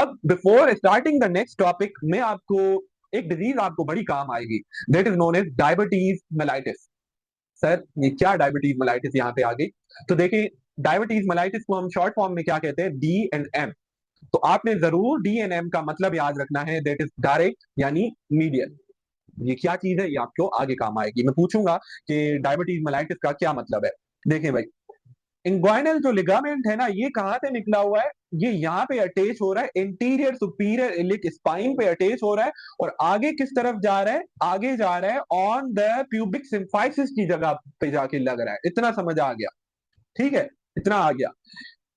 अब before starting the next topic में आपको एक डिजीज आपको बड़ी काम आएगी, that is known as diabetes mellitus. Sir ये क्या डायबिटीज मेलाइटिस यहाँ पे आ गई? तो देखिए, डायबिटीज मेलाइटिस को हम शॉर्ट फॉर्म में क्या कहते हैं, डी एंड एम। तो आपने जरूर डी एंड एम का मतलब याद रखना है, दैट इज डायरेक्ट यानी मीडियल। ये क्या चीज है, ये आपको आगे काम आएगी। मैं पूछूंगा कि डायबिटीज मेलाइटिस का क्या मतलब है। देखें भाई, इंग्वाइनल जो लिगामेंट है ना, ये कहां से निकला हुआ है? ये यहाँ पे अटैच हो रहा है, इंटीरियर सुपीरियर इलिक स्पाइन पे अटैच हो रहा है। और आगे किस तरफ जा रहा है? आगे जा रहा है ऑन द प्यूबिक सिम्फाइसिस की जगह पे जाके लग रहा है। इतना समझ आ गया? ठीक है, इतना आ गया।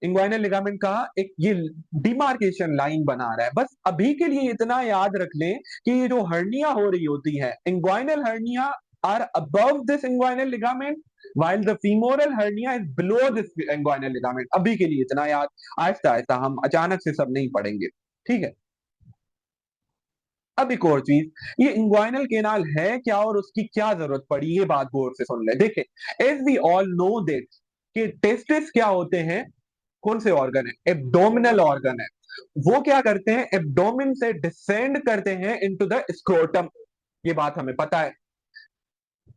इंग्वाइनल लिगामेंट का एक ये डिमार्केशन लाइन बना रहा है। बस अभी के लिए इतना याद रख लें कि ये जो हर्निया हो रही होती है, inguinal hernia are above this inguinal ligament, while the femoral hernia is below this inguinal ligament। अभी के लिए इतना याद, आहिस्ता आहिस्ता, हम अचानक से सब नहीं पढ़ेंगे। ठीक है। अब एक और चीज, ये इंग्वाइनल केनाल है क्या और उसकी क्या जरूरत पड़ी, ये बात गौर से सुन ले। देखे, as we all know that कि टेस्टिस क्या होते हैं, कौन से ऑर्गन है? एब्डोमिनल ऑर्गन है। वो क्या करते हैं? एब्डोमिन से डिसेंड करते हैं इनटू द स्क्रोटम। ये बात हमें पता है।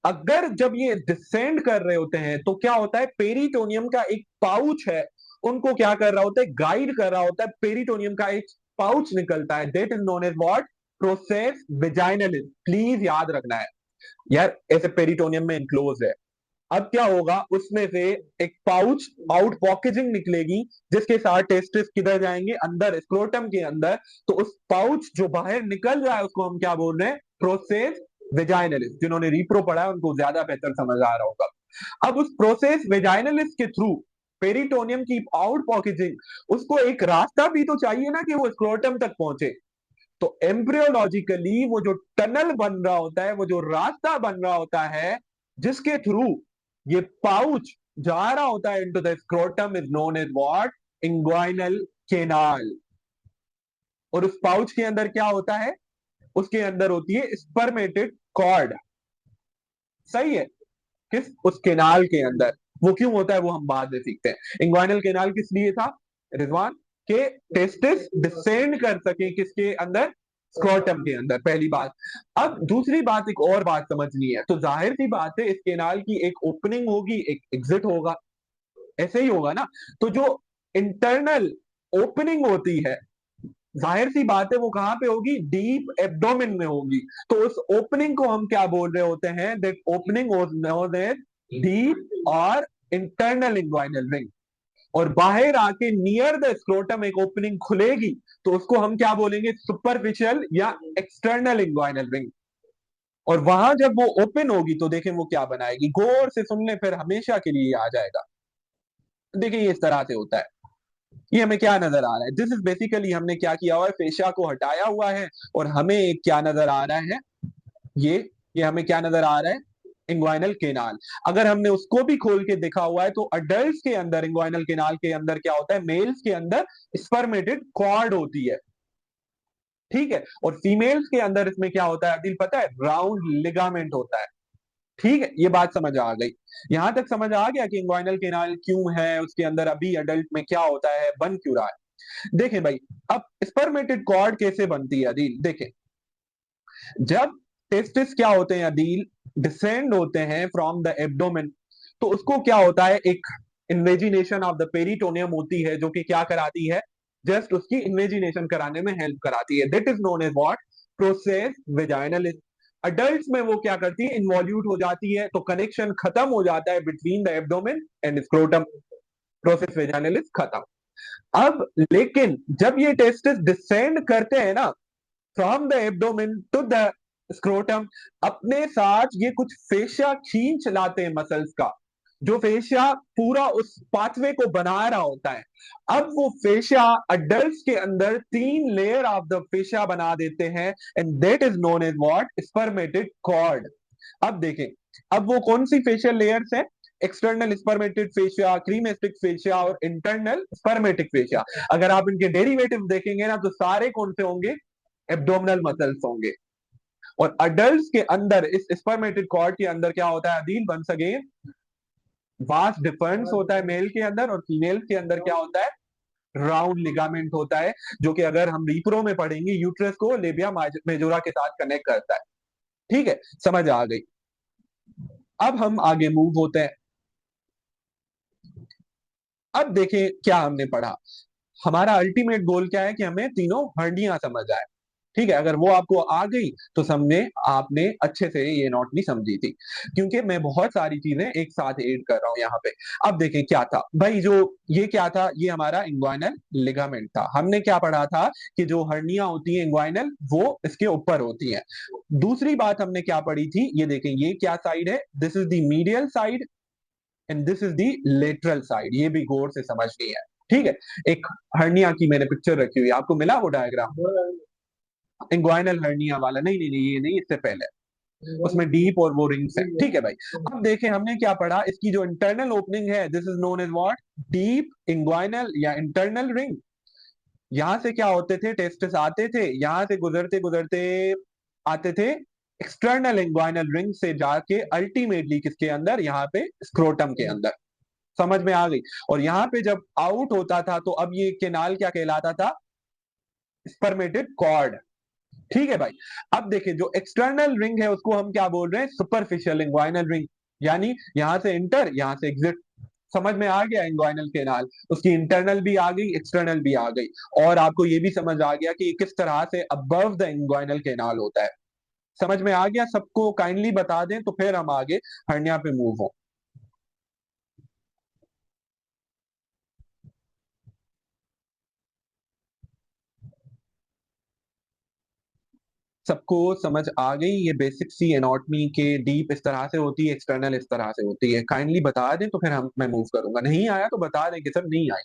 अगर जब ये डिसेंड कर रहे होते हैं तो क्या होता है, पेरिटोनियम का एक पाउच है, उनको क्या कर रहा होता है, गाइड कर रहा होता है। पेरिटोनियम का एक पाउच निकलता है, that is known as what, processus vaginalis. Please याद रखना है यार, ऐसे पेरिटोनियम में इनक्लोज है। अब क्या होगा, उसमें से एक पाउच आउट पॉकेजिंग निकलेगी, जिसके साथ टेस्टिस किधर जाएंगे? अंदर, स्क्रोटम के अंदर। तो उस पाउच जो बाहर निकल रहा है उसको हम क्या बोल रहे हैं? Process vaginalis. जिन्होंने रीप्रो पढ़ा है उनको ज्यादा बेहतर समझ आ रहा होगा। अब उस प्रोसेस वेजाइनलिस के थ्रू पेरिटोनियम की आउट पॉकेजिंग, उसको एक रास्ता भी तो चाहिए ना कि वो स्क्रोटम तक पहुंचे। तो एम्ब्रियोलॉजिकली वो जो टनल बन रहा होता है, वो जो रास्ता बन रहा होता है, जिसके थ्रू ये पाउच जा रहा होता है into the scrotum, is known as what, inguinal canal. और उस पाउच के अंदर क्या होता है? उसके अंदर होती है स्पर्मेटेड कॉर्ड। सही है। किस? उस केनाल के अंदर। वो क्यों होता है वो हम बाद में सीखते हैं। इंग्वाइनल केनाल किस लिए था रिजवान? के टेस्टिस डिसेंड कर सके किसके अंदर? स्क्रोटम के अंदर। पहली बात। अब दूसरी बात, एक और बात समझनी है। तो जाहिर सी बात है, इस केनाल की एक ओपनिंग होगी, एक एग्जिट होगा। ऐसे ही होगा ना? तो जो इंटरनल ओपनिंग होती है, जाहिर सी बात है वो कहां पे होगी? डीप एब्डोमेन में होगी। तो उस ओपनिंग को हम क्या बोल रहे होते हैं? That opening was known as deep और इंटरनल इंग्वाइनल रिंग। और बाहर आके नियर द स्क्रोटम एक ओपनिंग खुलेगी, तो उसको हम क्या बोलेंगे? सुपरफिशियल या एक्सटर्नल इंग्वाइनल रिंग। और वहां जब वो ओपन होगी तो देखें वो क्या बनाएगी, गौर से सुन ले, फिर हमेशा के लिए आ जाएगा। देखिए ये इस तरह से होता है। ये हमें क्या नजर आ रहा है? दिस इज बेसिकली, हमने क्या किया हुआ है, फेशिया को हटाया हुआ है। और हमें एक क्या नजर आ रहा है, ये हमें क्या नजर आ रहा है? Inguinal canal. अगर हमने उसको भी खोल के देखा हुआ है तो अडल्ट के अंदर, इंग्वाइनल केनाल के अंदर क्या होता है? मेल्स के अंदर स्पर्मेटेड कॉर्ड होती है। ठीक है। और फीमेल्स के अंदर इसमें क्या होता है अदिल, पता है? राउंड लिगामेंट होता है। ठीक है, ये बात समझ आ गई। यहां तक समझ आ गया कि इंग्वाइनल केनाल क्यों है उसके अंदर, अभी अडल्ट में क्या होता है, बन क्यों रहा है। देखें भाई, अब स्पर्मेटेड कॉर्ड कैसे बनती है अदील? देखें, जब टेस्टिस क्या होते हैं अदील, डिसेंड होते हैं फ्रॉम द एब्डोमेन, तो उसको क्या होता है, एक इन्वेजिनेशन ऑफ द पेरिटोनियम होती है, जो कि क्या कराती है? जस्ट उसकी इन्वेजिनेशन कराने में हेल्प कराती है। That is known as what, processus vaginal. Adult में वो क्या करती है? इन्वॉल्यूट हो जाती है, तो कनेक्शन खत्म हो जाता है between the abdomen and scrotum. Process vaginalis खत्म। अब लेकिन जब ये टेस्टिस डिसेंड करते हैं ना from the abdomen to the scrotum, अपने साथ ये कुछ फेशिया खींच लाते हैं मसल्स का, जो फेशिया पूरा उस पाथवे को बना रहा होता है। अब वो फेशिया अडल्ट के अंदर 3 लेयर ऑफ द फेशिया बना देते हैं, and that is known as what, spermatic cord. अब देखें, अब वो कौन सी फेशियल लेयर्स है? External spermatic fascia, cremasteric fascia और इंटरनल स्पर्मेटिक फेशिया। अगर आप इनके डेरिवेटिव देखेंगे ना, तो सारे कौन से होंगे? एब्डोमिनल मसल्स होंगे। और अडल्ट के अंदर, इस स्पर्मेटिक कॉर्ड के अंदर क्या होता है Adeel, once again vast difference होता है मेल के अंदर और फीमेल के अंदर क्या होता है? राउंड लिगामेंट होता है, जो कि अगर हम रीप्रो में पढ़ेंगे यूट्रस को लेबिया मेजोरा के साथ कनेक्ट करता है। ठीक है, समझ आ गई। अब हम आगे मूव होते हैं। अब देखें क्या हमने पढ़ा। हमारा अल्टीमेट गोल क्या है कि हमें तीनों हड्डियां समझ आए। ठीक है, अगर वो आपको आ गई तो समझे आपने अच्छे से ये नोट नहीं समझी थी, क्योंकि मैं बहुत सारी चीजें एक साथ ऐड कर रहा हूं यहाँ पे। अब देखें क्या था भाई, जो ये क्या था, ये हमारा इंग्वाइनल लिगामेंट था। हमने क्या पढ़ा था कि जो हड्डियां होती हैं इंग्वाइनल, वो इसके ऊपर होती हैं। दूसरी बात हमने क्या पढ़ी थी, ये देखें, ये क्या साइड है, this is the medial side and this is the lateral side. ये भी गौर से समझनी है। ठीक है, एक हर्निया की मैंने पिक्चर रखी हुई है, आपको मिला वो डायग्राम, इंग्वाइनल हर्निया वाला? नहीं नहीं नहीं, ये नहीं, इससे पहले उसमें डीप और वो रिंग्स है। ठीक है भाई, अब देखें हमने क्या पढ़ा, इसकी जो इंटरनल ओपनिंग है, this is known as what, deep inguinal या इंटरनल रिंग। यहां से क्या होते थे, टेस्टिस आते थे, यहां से गुजरते गुजरते आते थे एक्सटर्नल इंग्वाइनल रिंग से जाके अल्टीमेटली किसके अंदर, यहाँ पे स्क्रोटम के अंदर। समझ में आ गई? और यहाँ पे जब आउट होता था तो अब ये केनाल क्या कहलाता था, स्पर्मेटेड कॉर्ड। ठीक है भाई, अब देखिए जो एक्सटर्नल रिंग है उसको हम क्या बोल रहे हैं, सुपरफिशियल इंग्वाइनल रिंग। यानी यहां से इंटर, यहां से एग्जिट। समझ में आ गया? इंग्वाइनल केनाल, उसकी इंटरनल भी आ गई, एक्सटर्नल भी आ गई। और आपको ये भी समझ आ गया कि किस तरह से अबव द इंग्वाइनल केनाल होता है। समझ में आ गया सबको? काइंडली बता दें तो फिर हम आगे हर्निया पे मूव हो। सबको समझ आ गई? ये बेसिक सी एनाटॉमी के डीप इस तरह से होती है, एक्सटर्नल इस तरह से होती है। काइंडली बता दें तो फिर हम मैं मूव करूंगा। नहीं आया तो बता दें कि सर नहीं आई।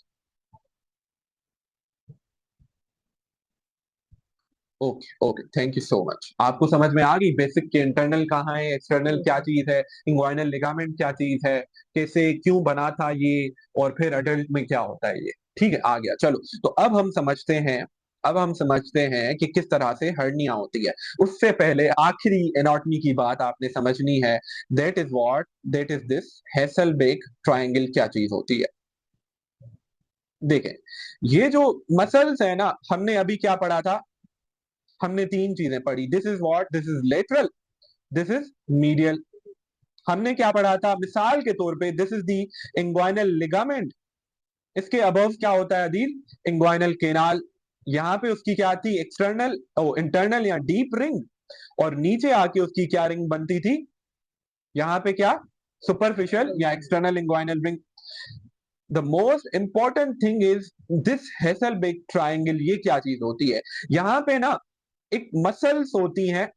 Okay okay, thank you so much. आपको समझ में आ गई बेसिक के इंटरनल कहाँ है, एक्सटर्नल क्या चीज है, इंग्वाइनल लिगामेंट क्या चीज है, कैसे क्यों बना था ये, और फिर अडल्ट में क्या होता है ये। ठीक है, आ गया। चलो, तो अब हम समझते हैं, अब हम समझते हैं कि किस तरह से हर्निया होती है। उससे पहले आखिरी एनाटॉमी की बात आपने समझनी है। That is what, that is this Hesselbach triangle क्या चीज होती है। देखें, ये जो मसल्स है ना, हमने अभी क्या पढ़ा था, हमने तीन चीजें पढ़ी, this is what, this is lateral, this is medial. हमने क्या पढ़ा था, मिसाल के तौर पे this is the inguinal ligament, इसके अबव क्या होता है अदील, इंग्वाइनल केनाल। यहाँ पे उसकी क्या थी, एक्सटर्नल ओ इंटरनल या डीप रिंग, और नीचे आके उसकी क्या रिंग बनती थी, यहाँ पे क्या, सुपरफिशियल या external inguinal ring. The most important thing is this Hesselbach triangle, ये क्या चीज होती है। यहाँ पे ना एक मसल्स होती हैं,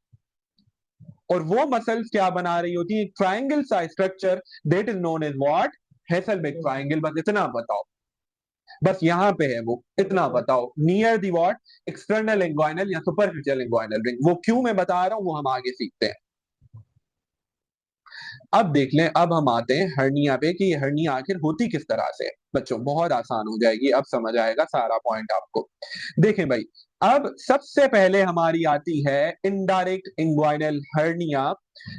और वो मसल्स क्या बना रही होती है, ट्राइंगल सा स्ट्रक्चर, that is known as what, Hesselbach triangle. बस इतना बताओ, बस यहाँ पे है वो, इतना बताओ, near the what, external inguinal या सुपरफिशियल इंग्वाइनल रिंग। वो क्यों मैं बता रहा हूं वो हम आगे सीखते हैं। अब देख लें, अब हम आते हैं हर्निया पे कि ये हर्निया आखिर होती किस तरह से है। बच्चों बहुत आसान हो जाएगी, अब समझ आएगा सारा पॉइंट आपको। देखें भाई, अब सबसे पहले हमारी आती है इनडायरेक्ट इंग्वाइनल हर्निया,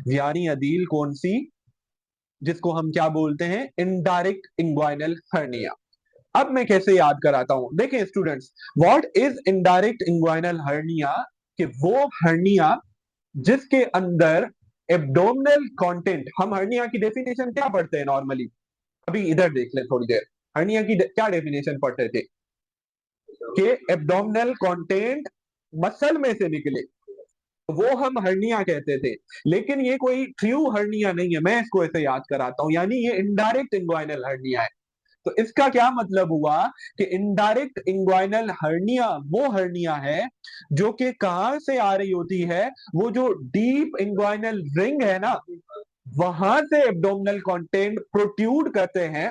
यानी अदील कौन सी, जिसको हम क्या बोलते हैं, इनडायरेक्ट इंग्वाइनल हर्निया। अब मैं कैसे याद कराता हूं, देखें students, what is indirect inguinal hernia, कि वो हर्निया जिसके अंदर एब्डोमिनल कंटेंट, हम हर्निया की डेफिनेशन क्या पढ़ते हैं नॉर्मली, अभी इधर देख लें थोड़ी देर, हर्निया की क्या डेफिनेशन पढ़ते थे, कि एब्डोमिनल कंटेंट मसल में से निकले, वो हम हर्निया कहते थे। लेकिन ये कोई ट्रू हर्निया नहीं है, मैं इसको ऐसे याद कराता हूं, यानी ये इनडायरेक्ट इंग्वाइनल हर्निया है। तो इसका क्या मतलब हुआ कि इनडायरेक्ट इंग्वाइनल हर्निया वो हर्निया है जो कि कहां से आ रही होती है, वो जो डीप इंग्वाइनल रिंग है ना, वहां से एब्डोमिनल कंटेंट प्रोट्यूड करते हैं,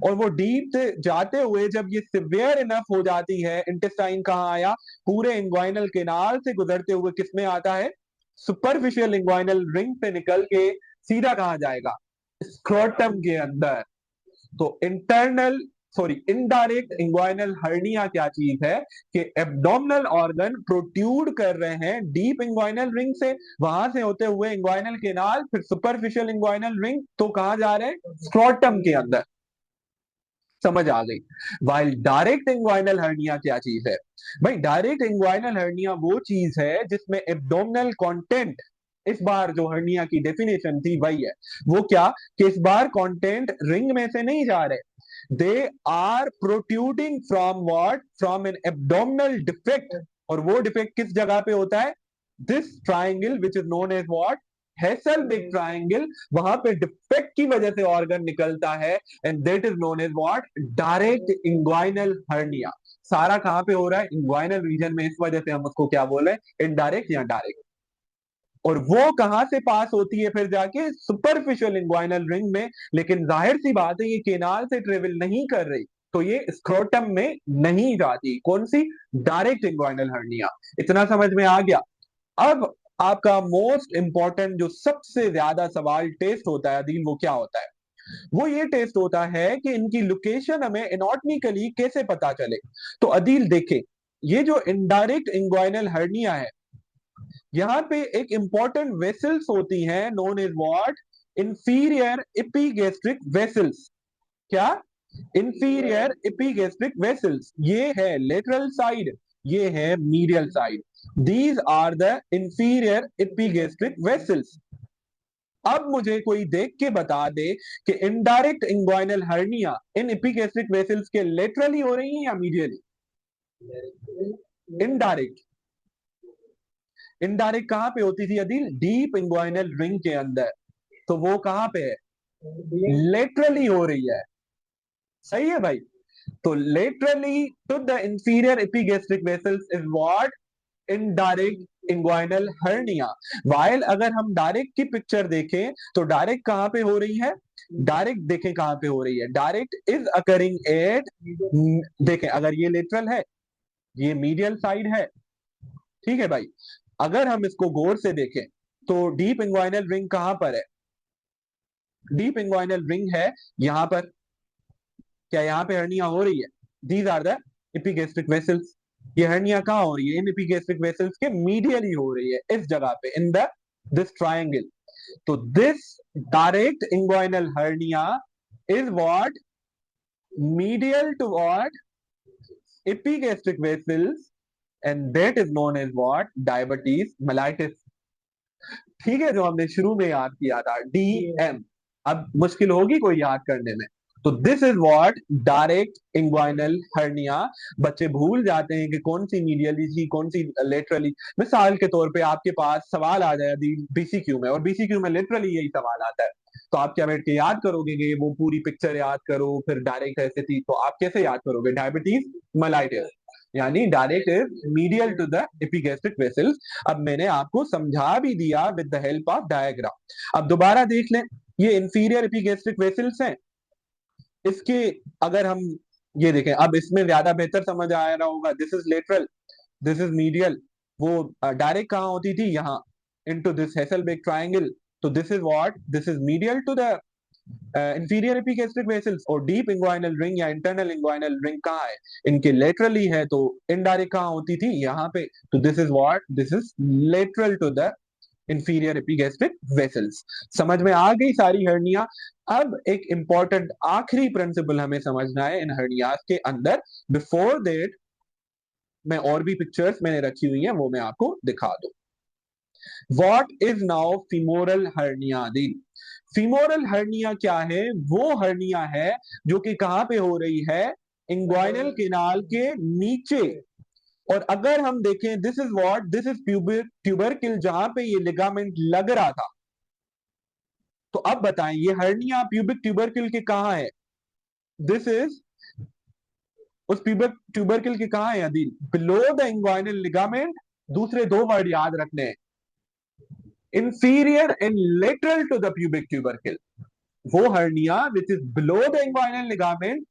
और वो डीप से जाते हुए जब ये सिवियर इनफ हो जाती है, इंटेस्टाइन कहाँ आया, पूरे इंग्वाइनल केनाल से गुजरते हुए किस में आता है, सुपरफिशियल इंग्वाइनल रिंग पे निकल के सीधा कहाँ जाएगा, स्क्रोटम के अंदर। तो internal, sorry, indirect inguinal hernia क्या चीज है, कि एब्डोमिनल ऑर्गन प्रोट्यूड कर रहे हैं डीप इंग्वाइनल रिंग से, वहां से होते हुए इंग्वाइनल केनाल, फिर सुपरफिशियल इंग्वाइनल रिंग, तो कहां जा रहे हैं, स्क्रोटम के अंदर। समझ आ गई। वाइल डायरेक्ट इंग्वाइनल हर्निया क्या चीज है? भाई डायरेक्ट इंग्वाइनल हर्निया वो चीज है जिसमें एब्डोमिनल कंटेंट, इस बार जो हर्निया की डेफिनेशन थी वही है, वो क्या, कि इस बार कंटेंट रिंग में से नहीं जा रहे, they are protruding from what, from an abdominal defect. और वो डिफेक्ट किस जगह पे होता है? This triangle which is known as what, Hesselbach triangle, वहां पे डिफेक्ट की वजह से ऑर्गन निकलता है, and that is known as what, direct inguinal hernia. सारा कहां पे हो रहा है? इंग्वाइनल रीजन में, इस वजह से हम उसको क्या बोल रहे हैं, इनडायरेक्ट या डायरेक्ट। और वो कहां से पास होती है फिर जाके? सुपरफिशियल इंग्वाइनल रिंग में। लेकिन जाहिर सी बात है ये केनाल से ट्रेवल नहीं कर रही, तो ये स्क्रोटम में नहीं जाती। कौन सी? Direct inguinal hernia. इतना समझ में आ गया? अब आपका मोस्ट इंपॉर्टेंट जो सबसे ज्यादा सवाल टेस्ट होता है अदील, वो क्या होता है? वो ये टेस्ट होता है कि इनकी लोकेशन हमें एनाटॉमिकली कैसे पता चले। तो अदील देखे, ये जो इनडायरेक्ट इंग्वाइनल हर्निया है, यहां पे एक इंपॉर्टेंट वेसल्स होती हैं, known is what, inferior epigastric vessels. क्या? Inferior epigastric vessels. ये है लेटरल साइड, ये है medial side. These are the inferior epigastric vessels. अब मुझे कोई देख के बता दे कि इनडायरेक्ट इंग्वाइनल हर्निया इन एपिगैस्ट्रिक वेसल्स के लेटरली हो रही है या मीडियली? इनडायरेक्ट। इनडायरेक्ट कहां पे होती थी अदिल? डीप इंग्वाइनल रिंग के अंदर। तो वो कहां पे है? लेटरली हो रही है। सही है भाई। तो laterally to the inferior epigastric vessels is what, indirect inguinal hernia. While अगर हम डायरेक्ट की पिक्चर देखें तो डायरेक्ट कहां पे हो रही है? डायरेक्ट देखें कहां पे हो रही है? डायरेक्ट इज अकरिंग एट, देखें अगर ये लेटरल है, ये मीडियल साइड है, ठीक है भाई। अगर हम इसको गौर से देखें तो डीप इंग्वाइनल रिंग कहां पर है? डीप इंग्वाइनल रिंग है यहां पर। क्या यहां पे हर्निया हो रही है? These are the epigastric vessels. ये हर्निया कहां हो रही है? इन एपिगैस्ट्रिक वेसल्स के मीडियली हो रही है, इस जगह पे, इन द दिस ट्रायंगल। तो this direct inguinal hernia is what, medial to what, epigastric vessels, and that is known as what, diabetes mellitus। ठीक है, जो हमने शुरू में याद किया था, DM। अब मुश्किल होगी कोई याद करने में। तो this is what, direct inguinal hernia. बच्चे भूल जाते हैं कि कौन सी मीडियली थी, कौन सी लेटरली। मिसाल के तौर पे आपके पास सवाल आ जाए BCQ में, और BCQ में लिटरली यही सवाल आता है, तो आप क्या बैठ के याद करोगे कि वो पूरी पिक्चर याद करो फिर डायरेक्ट ऐसे थी? तो आप कैसे याद करोगे? डायबिटीज मेलाइटिस, यानी direct is medial to the epigastric vessels. अब मैंने आपको समझा भी दिया with the help of diagram. अब दोबारा देख लें, ये इंफीरियर एपिगैस्ट्रिक वेसल्स हैं। इसके अगर हम ये देखें, अब इसमें ज्यादा बेहतर समझ आ रहा होगा, this is lateral, this is medial. वो डायरेक्ट कहां होती थी? यहाँ, इनटू दिस हेसेलबेक ट्रायंगल। तो this is what, this is medial to the inferior epigastric vessels. और डीप इंग्वाइनल रिंग या इंटरनल इंग्वाइनल रिंग कहाँ है? इनके लेटरली है। तो इनडायरेक्ट कहाँ होती थी? यहाँ पे। तो this is what, this is lateral to the inferior epigastric vessels. समझ में आ गई सारी हर्निया? अब एक इंपॉर्टेंट आखिरी प्रिंसिपल हमें समझना है इन हर्नियाज के अंदर। बिफोर दैट मैं और भी पिक्चर्स मैंने रखी हुई हैं, वो मैं आपको दिखा दूं। What is now femoral hernia the? Femoral hernia क्या है? वो हर्निया है जो कि कहां पे हो रही है? इंग्वाइनल केनाल के नीचे। और अगर हम देखें, this is what, this is tubercle, जहां पे ये लिगामेंट लग रहा था। तो अब बताएं ये हर्निया प्यूबिक ट्यूबरकिल के कहां है? दिस इज उस प्यूबिक ट्यूबरकिल के कहां है Adeel? Below the inguinal ligament. दूसरे दो वर्ड याद रखने हैं, inferior and lateral to the pubic tubercle. वो hernia which is below the inguinal ligament,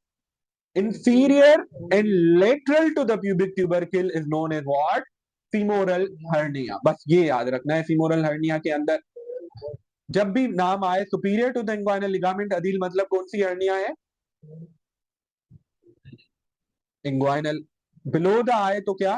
inferior and lateral to the pubic tubercle is known as what, femoral hernia। बस ये याद रखना है। femoral hernia के अंदर जब भी नाम आए superior to the inguinal ligament, Adeel मतलब कौन सी हर्निया है? इंग्वाइनल। बिलो द आए तो क्या?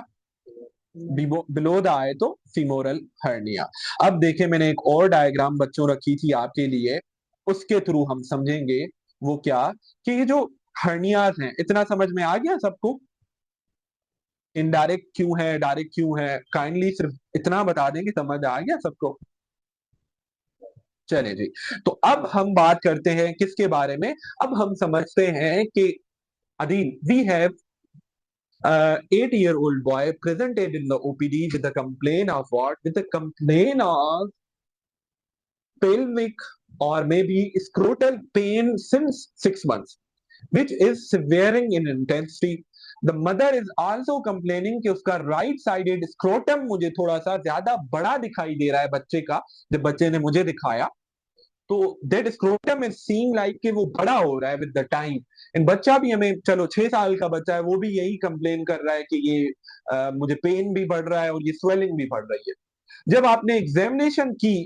बिलो द आए तो femoral hernia। अब देखें, मैंने एक और डायग्राम बच्चों रखी थी आपके लिए, उसके थ्रू हम समझेंगे वो क्या, कि ये जो हर्नियाज हैं। इतना समझ में आ गया सबको? इनडायरेक्ट क्यों है, डायरेक्ट क्यों है, काइंडली सिर्फ इतना बता दें कि समझ आ गया सबको। चले जी। तो अब हम बात करते हैं किसके बारे में। अब हम समझते हैं कि Adeel, we have 8-year-old boy presented in the OPD with a complaint of what? With a complaint of pelvic or maybe scrotal pain since 6 months, which is severing in intensity. The mother is also complaining कि उसका right sided scrotum मुझे थोड़ा सा ज्यादा बड़ा दिखाई दे रहा है बच्चे का। जब बच्चे ने मुझे दिखाया तो that scrotum is seeing like कि वो बड़ा हो रहा है विद द टाइम। एंड बच्चा भी, हमें चलो 6 साल का बच्चा है, वो भी यही कंप्लेन कर रहा है कि ये मुझे पेन भी बढ़ रहा है और ये स्वेलिंग भी बढ़ रही है। जब आपने एग्जामिनेशन की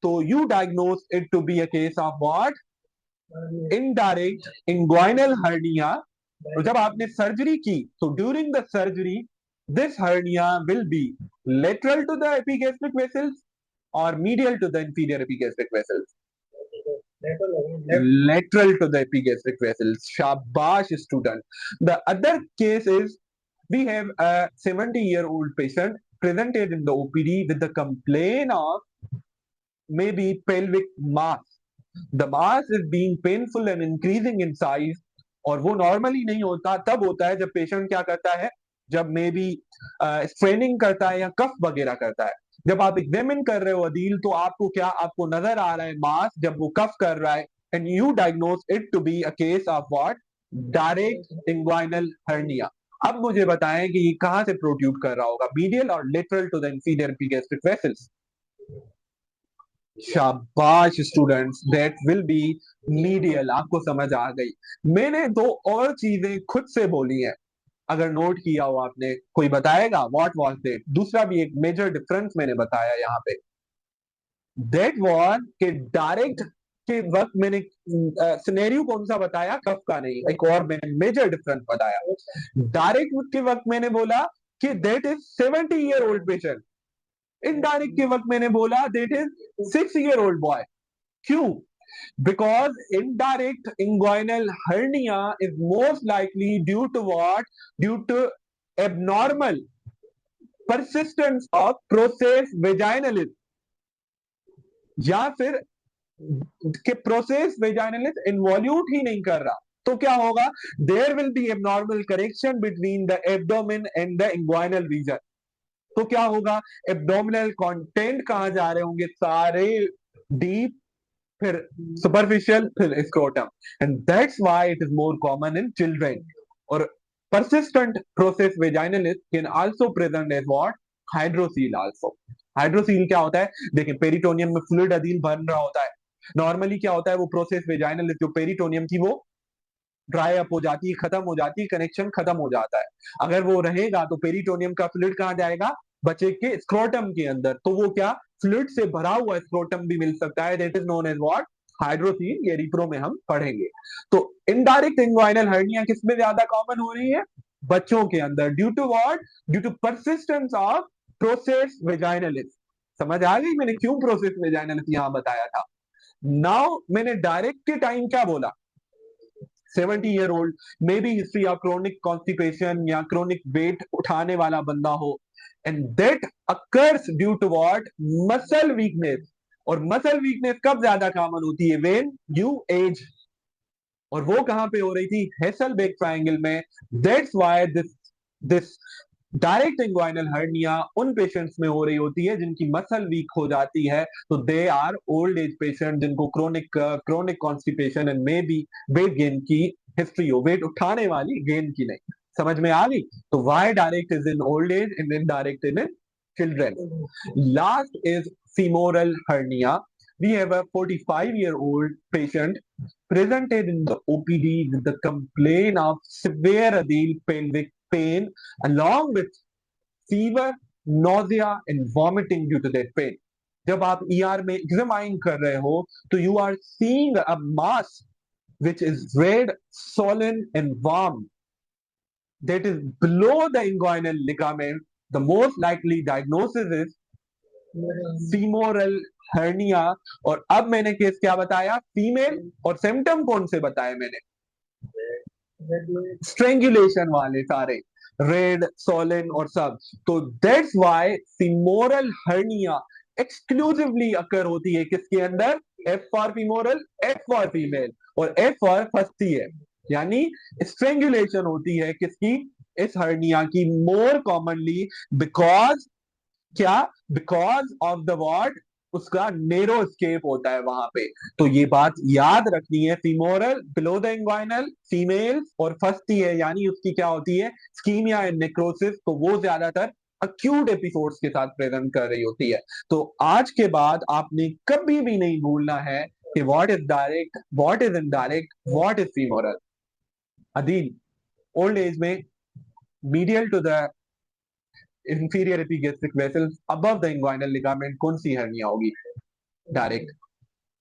तो you diagnose it to be a case of what? Indirect inguinal hernia. और जब आपने सर्जरी की तो during the surgery this hernia will be lateral to the epigastric vessels और medial to the inferior epigastric vessels. Lateral to the epigastric vessels. Shabash, student. The other case is we have a 70-year-old patient presented in the OPD with the complaint of maybe pelvic mass. The mass is being painful and increasing in size. और वो normally नहीं होता, तब होता है जब patient क्या करता है, जब मे बी स्ट्रेनिंग करता है या कफ वगैरह करता है। जब आप एग्जामिन कर रहे हो अदील तो आपको क्या, आपको नजर आ रहा है मास जब वो कफ कर रहा है, and you diagnose it to be a case of what? Direct inguinal hernia. अब मुझे बताएं कि ये कहां से प्रोट्रूड कर रहा होगा, मीडियल और lateral to the inferior epigastric vessels. शाबाश students, that will be medial. आपको समझ आ गई। मैंने दो और चीजें खुद से बोली हैं, अगर नोट किया हो आपने, कोई बताएगा व्हाट वाज दैट? दूसरा भी एक मेजर डिफरेंस मैंने बताया यहाँ पे, दैट वाज कि डायरेक्ट के वक्त मैंने सिनेरियो कौन सा बताया, कफ का नहीं, एक और मैंने मेजर डिफरेंस बताया। डायरेक्ट के वक्त मैंने बोला कि that is 70-year-old patient. Indirect के वक्त मैंने बोला दैट इज 6-year-old बॉय। क्यों? Because indirect inguinal hernia is most likely due to what? Due to abnormal persistence of process vaginalis, या फिर कि प्रोसेस वेजाइनलिस इन्वॉल्यूट ही नहीं कर रहा, तो क्या होगा? There will be abnormal connection between the abdomen and the inguinal region. तो क्या होगा? एब्डोमिनल कंटेंट कहां जा रहे होंगे? सारे डीप, फिर सुपरफिशियल, फिर scrotum. And that's why it is more common in children. और persistent process vaginalis can also present as what? Hydrocele also. Hydrocele क्या होता है? देखिए, पेरिटोनियम में फ्लूइड अदील बन रहा होता है। नॉर्मली क्या होता है, वो प्रोसेस वेजाइनलिस जो पेरिटोनियम थी वो ड्राई अप हो जाती है, खत्म हो जाती है, कनेक्शन खत्म हो जाता है। अगर वो रहेगा तो पेरिटोनियम का फ्लूइड कहां जाएगा? बच्चे के स्क्रोटम के अंदर। तो वो क्या, फ्लूइड से भरा हुआ स्क्रोटम भी मिल सकता है, that is known as what? Hydrocele. ये रिप्रो में हम पढ़ेंगे। तो इनडायरेक्ट इंग्वाइनल हर्निया किसमें ज्यादा कॉमन हो रही है? बच्चों के अंदर। Due to what? Due to persistence of processus vaginalis. समझ आ गई मैंने क्यों प्रोसेस वेजाइनलिस यहां बताया था? नाउ मैंने डायरेक्ट के टाइम क्या बोला? 70-year-old, may be history of chronic constipation या क्रोनिक वेट उठाने वाला बंदा हो, and that occurs due to what? Muscle weakness. और मसल वीकनेस कब ज्यादा कॉमन होती है? When you age. और वो कहां पे हो रही थी? हेसलबेक ट्रायंगल में। That's why this direct inguinal hernia उन पेशेंट्स में हो रही होती है जिनकी मसल वीक हो जाती है। तो they are old age patient जिनको chronic constipation and may be weight gain की हिस्ट्री हो, वेट उठाने वाली, गेन की नहीं। समझ में आ गई? तो why direct is in old age and indirect in children. Last is femoral hernia. We have a 45-year-old patient presented in the OPD with the complaint of severe adil pelvic pain along with fever, nausea and vomiting due to that pain. जब आप ER में examine कर रहे हो तो you are seeing a mass which is red, swollen and warm that is below the inguinal ligament. The most likely diagnosis is femoral hernia. और अब मैंने केस क्या बताया? फीमेल। और सिम्टम कौन से बताए मैंने? स्ट्रेंगुलेशन वाले सारे, रेड, सोलन और सब। तो that's why femoral hernia exclusively occur होती है किसके अंदर? F for femoral, F for female और एफ फॉर फस्ती है, यानी स्ट्रेंगुलेशन होती है किसकी? इस हर्निया की मोर कॉमनली, बिकॉज क्या? Because of the what? उसका नेरो स्केप होता है वहां पे। तो ये बात याद रखनी है, femoral below the inguinal female और फस्ती है, यानी उसकी क्या होती है? Ischaemia and necrosis. तो वो ज्यादातर अक्यूट एपिसोड्स के साथ प्रेजेंट कर रही होती है। तो आज के बाद आपने कभी भी नहीं भूलना है कि what is direct, what is indirect, what is femoral. Adeel, old age में medial to the inferior epigastric vessels above the inguinal ligament कौन सी hernia होगी? डायरेक्ट।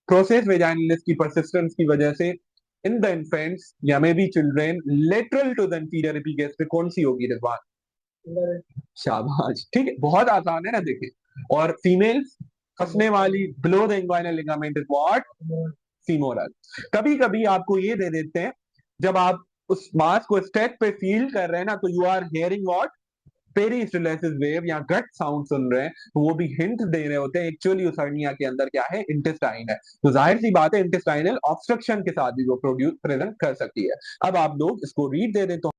प्रोसेस वेजाइनलिस की परसिस्टेंस की वजह से इन द इन्फेंट्स या may be children lateral to the inferior epigastric कौन सी होगी रिजवान? शाबाश, ठीक है, बहुत आसान है ना, देखिए। और फीमेल्स फंसने वाली below the inguinal ligament is what? Femoral. कभी कभी आपको ये दे देते हैं, जब आप उस मास को स्टेट पे फील कर रहे हैं ना, तो you are hearing what? Peristalsis wave या गट साउंड सुन रहे हैं, तो वो भी हिंट दे रहे होते हैं एक्चुअली उस हर्निया के अंदर क्या है? इंटेस्टाइन है। तो जाहिर सी बात है इंटेस्टाइनल ऑब्स्ट्रक्शन के साथ भी वो प्रोड्यूस प्रेजेंट कर सकती है। अब आप लोग इसको रीड दे दें तो